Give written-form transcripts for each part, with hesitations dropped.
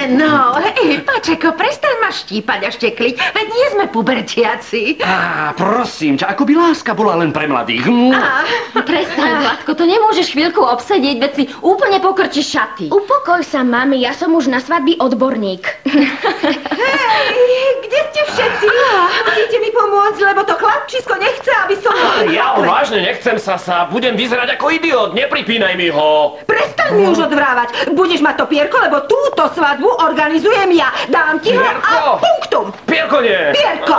No, Pačeko, prestaň ma štípať a štekliť, veď nie sme pubertiaci. Prosím ťa, ako by láska bola len pre mladých. Prestaň, Zlatko, to nemôžeš chvíľku obsedieť, veď si úplne pokrčíš šaty. Upokoj sa, mami, ja som už na svadby odborník. Hej, kde ste všetci? Musíte mi pomôcť, lebo to chlapčisko nechce, aby som... Ja vážne nechcem, Sasa, budem vyzerať ako idiot, nepripínaj mi ho. Prestaň mi už odvrávať, budeš mať to pierko, lebo túto svadbu organizujem ja. Dám ti ho a punktum. Pierko nie. Pierko.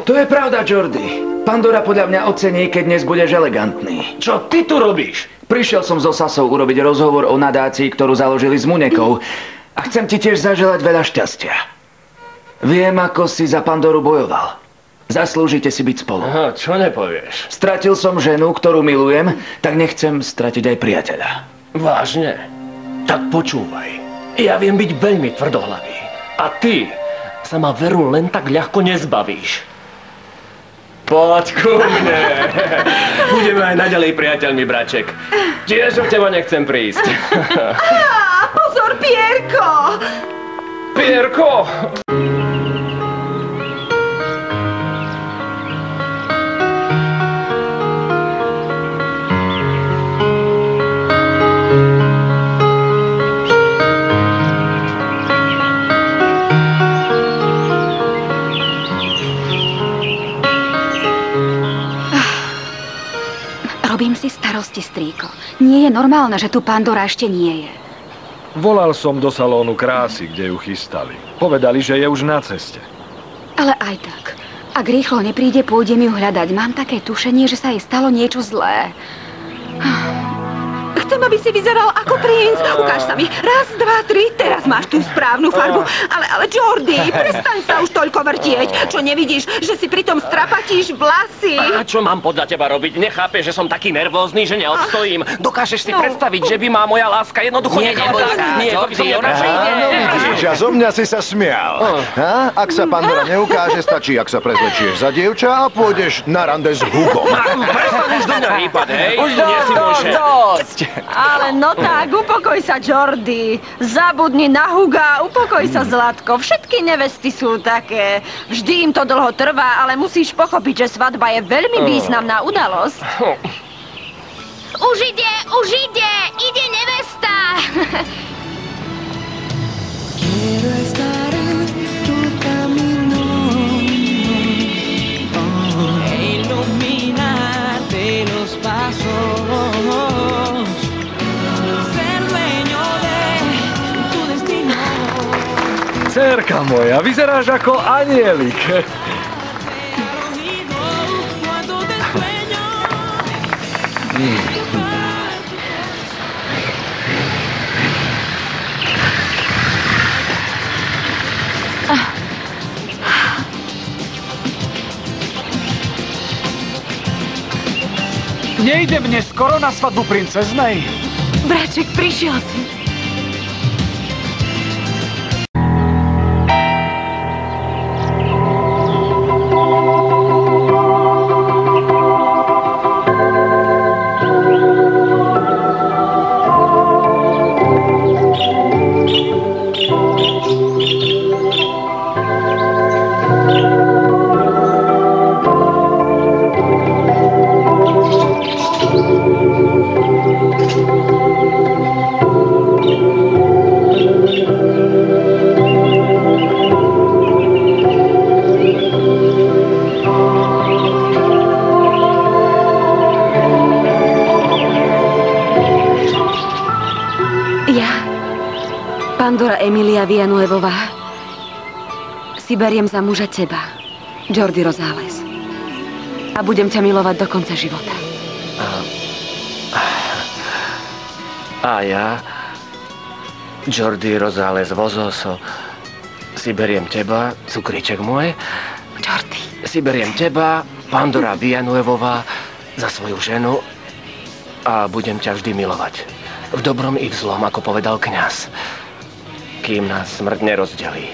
To je pravda, Jordi. Pandora podľa mňa ocení, keď dnes budeš elegantný. Čo ty tu robíš? Prišiel som so Sasou urobiť rozhovor o nadácii, ktorú založili s Munekou. A chcem ti tiež zaželať veľa šťastia. Viem, ako si za Pandoru bojoval. Zaslúžite si byť spolu. Aha, čo nepovieš? Stratil som ženu, ktorú milujem, tak nechcem stratiť aj priateľa. Vážne? Tak počúvaj. Ja viem byť veľmi tvrdohlavý. A ty sa ma veru len tak ľahko nezbavíš. Poď ku mne. Budeme aj naďalej priateľmi, braček. Tiež o teba nechcem prísť. Pozor, Pierko! Pierko! Robím si starosti, strýko. Nie je normálne, že tu Pandora ešte nie je. Volal som do salónu krásy, kde ju chystali. Povedali, že je už na ceste. Ale aj tak. Ak rýchlo nepríde, pôjdem ju hľadať. Mám také tušenie, že sa jej stalo niečo zlé. Chcem, aby si vyzeral ako princ. Ukáž sa mi. Raz, dva, tri. Teraz máš tú správnu farbu. Ale Jordi, prestaň sa už toľko vrtieť. Čo nevidíš, že si pritom strapatíš vlasy? A čo mám podľa teba robiť? Nechápeš, že som taký nervózny, že neobstojím? Dokážeš si predstaviť, že by ma moja láska jednoducho nechala tak? Nie, to by som nedokážel. Vidíš, a zo mňa si sa smial. Ak sa Pandora neukáže, stačí, ak sa prezlečieš za dievča a pôjdeš na rande s Hugom. Prestaň už do mňa rýpať, hej? Už dosť. Ale no tak, upokoj sa, Jordi. Zabudni na Huga, upokoj sa, Zlatko. Všetky nevesty sú také. Vždy im to dlho trvá, ale musíš pochopiť, že svadba je veľmi významná udalosť. Už ide! Ide nevesta! Dcérka moja, vyzeráš ako anielik. Nejdem dnes skoro na svadbu princeznej. Braček, prišiel si. Pandora Emilia Villanuevová, si beriem za muža teba, Jordi Rosales. A budem ťa milovať do konca života. A ja, Jordi Rosales Vozoso, si beriem teba, cukríček môj. Jordi. Si beriem teba, Pandora Villanuevová, za svoju ženu a budem ťa vždy milovať. V dobrom i v zlom, ako povedal kňaz. Kým nás smrť nerozdelí.